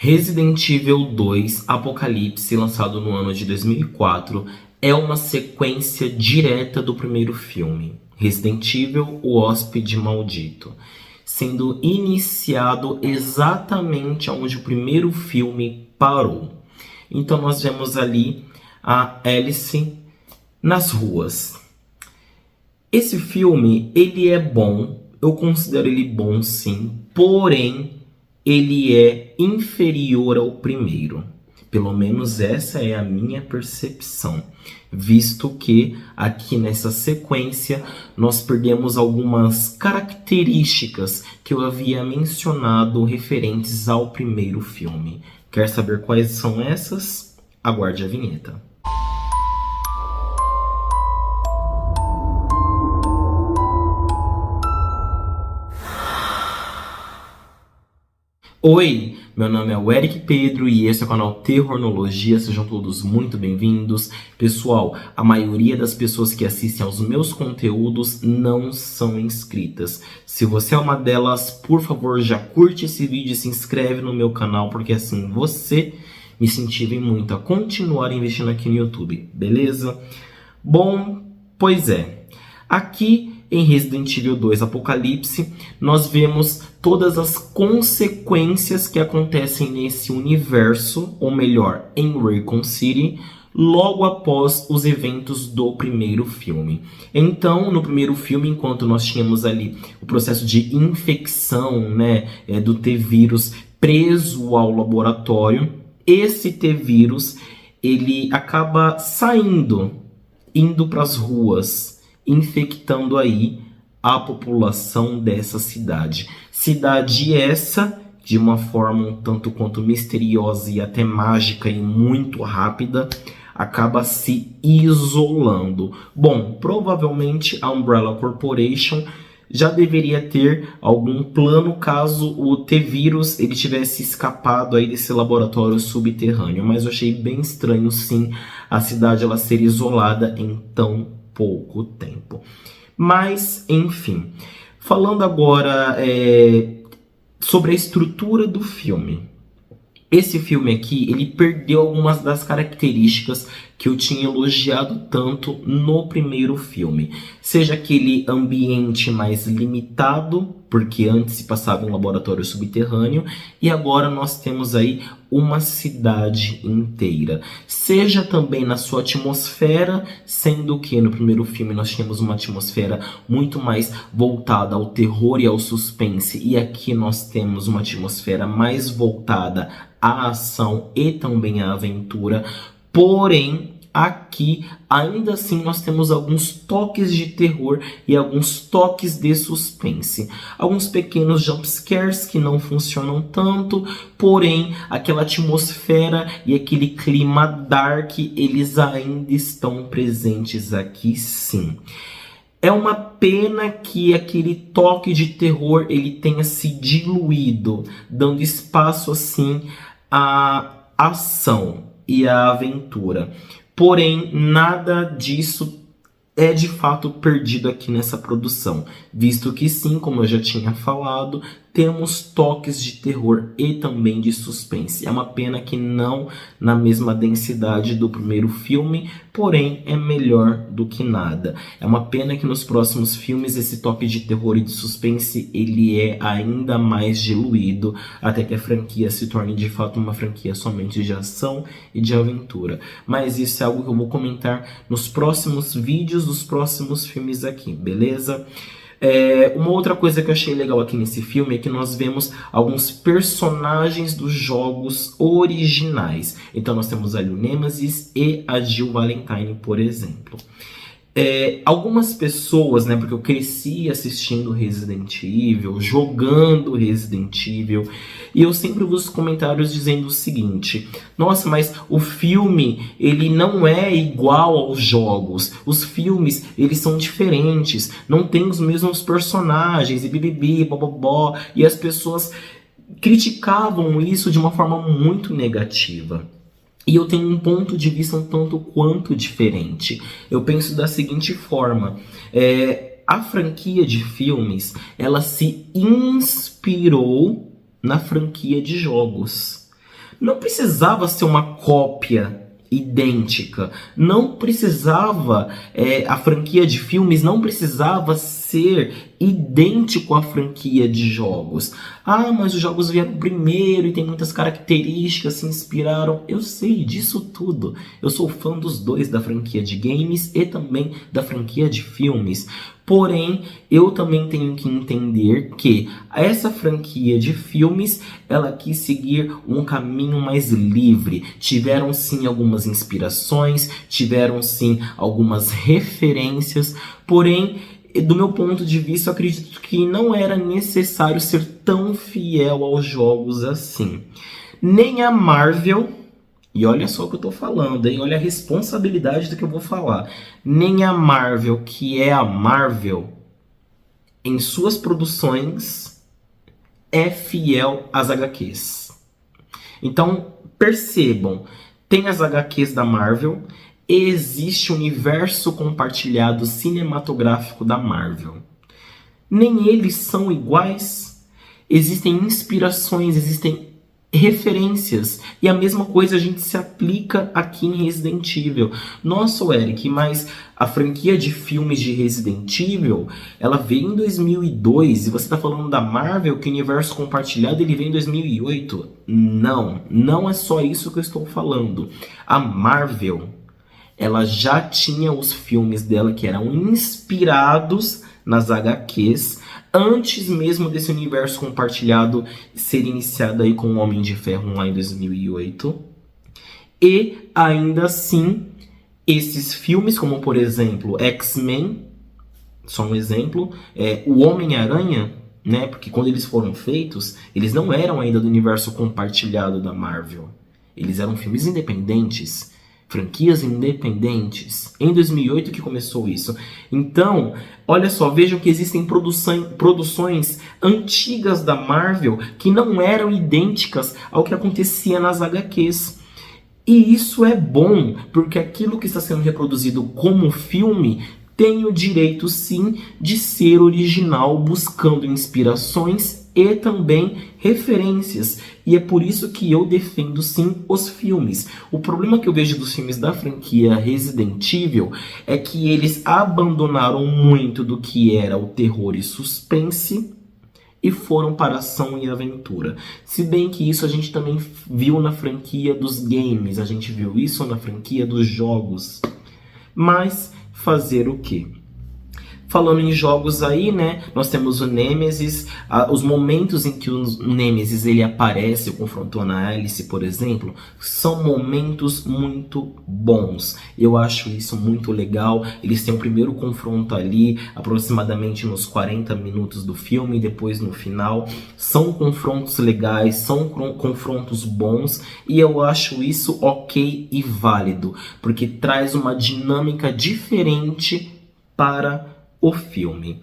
Resident Evil 2 Apocalipse, lançado no ano de 2004, é uma sequência direta do primeiro filme, Resident Evil, o Hóspede Maldito, sendo iniciado exatamente onde o primeiro filme parou. Então nós vemos ali a Alice nas ruas. Esse filme, ele é bom, eu considero ele bom sim, porém ele é inferior ao primeiro. Pelo menos essa é a minha percepção, visto que aqui nessa sequência nós perdemos algumas características que eu havia mencionado referentes ao primeiro filme. Quer saber quais são essas? Aguarde a vinheta. Oi, meu nome é o Eric Pedro e esse é o canal Terrornologia, sejam todos muito bem-vindos. Pessoal, a maioria das pessoas que assistem aos meus conteúdos não são inscritas. Se você é uma delas, por favor, já curte esse vídeo e se inscreve no meu canal, porque assim você me incentiva muito a continuar investindo aqui no YouTube, beleza? Bom, pois é, aqui em Resident Evil 2 Apocalipse, nós vemos todas as consequências que acontecem nesse universo, ou melhor, em Raccoon City, logo após os eventos do primeiro filme. Então, no primeiro filme, enquanto nós tínhamos ali o processo de infecção, do T-Vírus preso ao laboratório, esse T-Vírus, ele acaba indo para as ruas, infectando aí a população dessa cidade. Cidade essa, de uma forma um tanto quanto misteriosa e até mágica e muito rápida, acaba se isolando. Bom, provavelmente a Umbrella Corporation já deveria ter algum plano caso o T-Vírus ele tivesse escapado aí desse laboratório subterrâneo, mas eu achei bem estranho sim a cidade ela ser isolada em tão pouco tempo. Mas, enfim, falando agora sobre a estrutura do filme. Esse filme aqui, ele perdeu algumas das características que eu tinha elogiado tanto no primeiro filme. Seja aquele ambiente mais limitado, porque antes se passava em um laboratório subterrâneo, e agora nós temos aí uma cidade inteira. Seja também na sua atmosfera, sendo que no primeiro filme nós tínhamos uma atmosfera muito mais voltada ao terror e ao suspense, e aqui nós temos uma atmosfera mais voltada à ação e também à aventura. Porém, aqui, ainda assim, nós temos alguns toques de terror e alguns toques de suspense. Alguns pequenos jumpscares que não funcionam tanto, porém, aquela atmosfera e aquele clima dark, eles ainda estão presentes aqui sim. É uma pena que aquele toque de terror ele tenha se diluído, dando espaço assim à ação e à aventura. Porém, nada disso é de fato perdido aqui nessa produção, visto que sim, como eu já tinha falado, temos toques de terror e também de suspense. É uma pena que não na mesma densidade do primeiro filme, porém é melhor do que nada. É uma pena que nos próximos filmes esse toque de terror e de suspense ele é ainda mais diluído, até que a franquia se torne de fato uma franquia somente de ação e de aventura. Mas isso é algo que eu vou comentar nos próximos vídeos dos próximos filmes aqui, beleza? Uma outra coisa que eu achei legal aqui nesse filme é que nós vemos alguns personagens dos jogos originais. Então nós temos ali o Nemesis e a Jill Valentine, por exemplo. Algumas pessoas, porque eu cresci assistindo Resident Evil, jogando Resident Evil, e eu sempre vi os comentários dizendo o seguinte: nossa, mas o filme ele não é igual aos jogos, os filmes eles são diferentes, não tem os mesmos personagens, e bibibi, bobobó, e as pessoas criticavam isso de uma forma muito negativa. E eu tenho um ponto de vista um tanto quanto diferente. Eu penso da seguinte forma: a franquia de filmes, ela se inspirou na franquia de jogos. Não precisava ser uma cópia idêntica, não precisava, a franquia de filmes não precisava ser idêntico à franquia de jogos. Ah, mas os jogos vieram primeiro e tem muitas características, se inspiraram. Eu sei disso tudo. Eu sou fã dos dois, da franquia de games e também da franquia de filmes. Porém, eu também tenho que entender que essa franquia de filmes, ela quis seguir um caminho mais livre. Tiveram sim algumas inspirações, tiveram sim algumas referências, porém, do meu ponto de vista, eu acredito que não era necessário ser tão fiel aos jogos assim. Nem a Marvel, e olha só o que eu tô falando, hein? Olha a responsabilidade do que eu vou falar. Nem a Marvel, que é a Marvel, em suas produções, é fiel às HQs. Então, percebam, tem as HQs da Marvel, existe o universo compartilhado cinematográfico da Marvel. Nem eles são iguais. Existem inspirações, existem referências. E a mesma coisa a gente se aplica aqui em Resident Evil. Nossa, Eric, mas a franquia de filmes de Resident Evil, ela veio em 2002 e você está falando da Marvel, que o universo compartilhado ele veio em 2008. Não, não é só isso que eu estou falando. A Marvel, ela já tinha os filmes dela que eram inspirados nas HQs, antes mesmo desse universo compartilhado ser iniciado aí com o Homem de Ferro lá em 2008. E ainda assim, esses filmes, como por exemplo X-Men, só um exemplo, o Homem-Aranha, né? Porque quando eles foram feitos, eles não eram ainda do universo compartilhado da Marvel. Eles eram filmes independentes, franquias independentes. Em 2008 que começou isso. Então, olha só, vejam que existem produções antigas da Marvel que não eram idênticas ao que acontecia nas HQs. E isso é bom, porque aquilo que está sendo reproduzido como filme tem o direito, sim, de ser original, buscando inspirações e também referências. E é por isso que eu defendo, sim, os filmes. O problema que eu vejo dos filmes da franquia Resident Evil é que eles abandonaram muito do que era o terror e suspense e foram para ação e aventura. Se bem que isso a gente também viu na franquia dos games, a gente viu isso na franquia dos jogos. Mas fazer o quê? Falando em jogos aí, né, nós temos o Nemesis, os momentos em que o Nemesis ele aparece, confrontando a Alice, por exemplo, são momentos muito bons. Eu acho isso muito legal. Eles têm o primeiro confronto ali, aproximadamente nos 40 minutos do filme, e depois no final. São confrontos legais, são confrontos bons, e eu acho isso ok e válido, porque traz uma dinâmica diferente para o filme.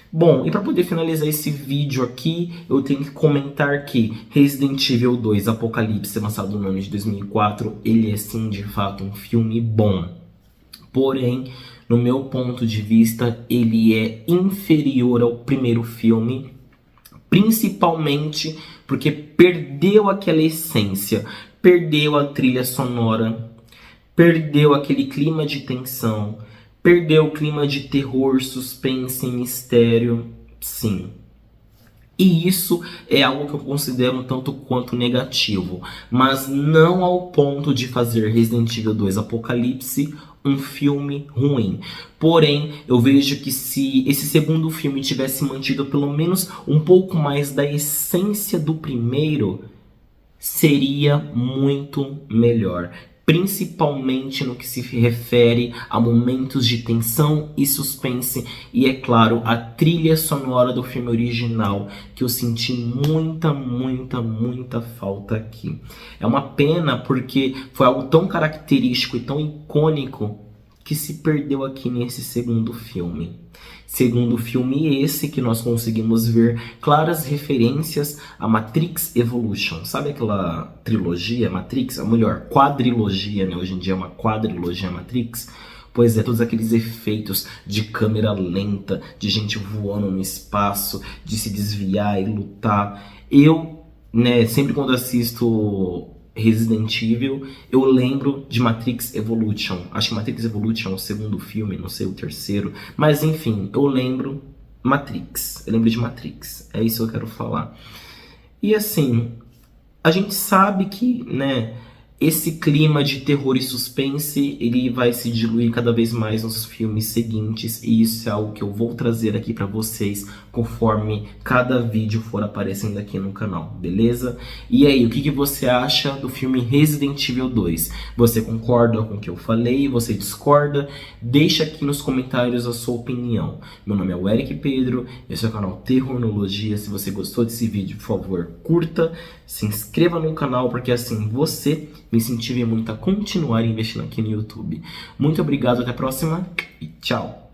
Bom, e para poder finalizar esse vídeo aqui, eu tenho que comentar que Resident Evil 2 Apocalipse, lançado no ano de 2004, ele é sim, de fato, um filme bom. Porém, no meu ponto de vista, ele é inferior ao primeiro filme, principalmente porque perdeu aquela essência, perdeu a trilha sonora, perdeu aquele clima de tensão, perdeu o clima de terror, suspense e mistério, sim. E isso é algo que eu considero um tanto quanto negativo, mas não ao ponto de fazer Resident Evil 2 Apocalipse um filme ruim. Porém, eu vejo que se esse segundo filme tivesse mantido pelo menos um pouco mais da essência do primeiro, seria muito melhor. Principalmente no que se refere a momentos de tensão e suspense. E é claro, a trilha sonora do filme original, que eu senti muita falta aqui. É uma pena porque foi algo tão característico e tão icônico que se perdeu aqui nesse segundo filme. Segundo filme esse que nós conseguimos ver claras referências a Matrix Evolution. Sabe aquela trilogia Matrix? Ou melhor, quadrilogia, né? Hoje em dia é uma quadrilogia Matrix. Pois é, todos aqueles efeitos de câmera lenta, de gente voando no espaço, de se desviar e lutar. Eu, né, sempre quando assisto Resident Evil, eu lembro de Matrix Evolution. Acho que Matrix Evolution é o segundo filme, não sei o terceiro. Mas enfim, eu lembro Matrix. Eu lembro de Matrix. É isso que eu quero falar. E assim, a gente sabe que, né, esse clima de terror e suspense, ele vai se diluir cada vez mais nos filmes seguintes, e isso é algo que eu vou trazer aqui pra vocês conforme cada vídeo for aparecendo aqui no canal, beleza? E aí, o que você acha do filme Resident Evil 2? Você concorda com o que eu falei? Você discorda? Deixa aqui nos comentários a sua opinião. Meu nome é o Eric Pedro, esse é o canal Terrornologia. Se você gostou desse vídeo, por favor, curta, se inscreva no canal, porque assim você me incentive muito a continuar investindo aqui no YouTube. Muito obrigado, até a próxima e tchau!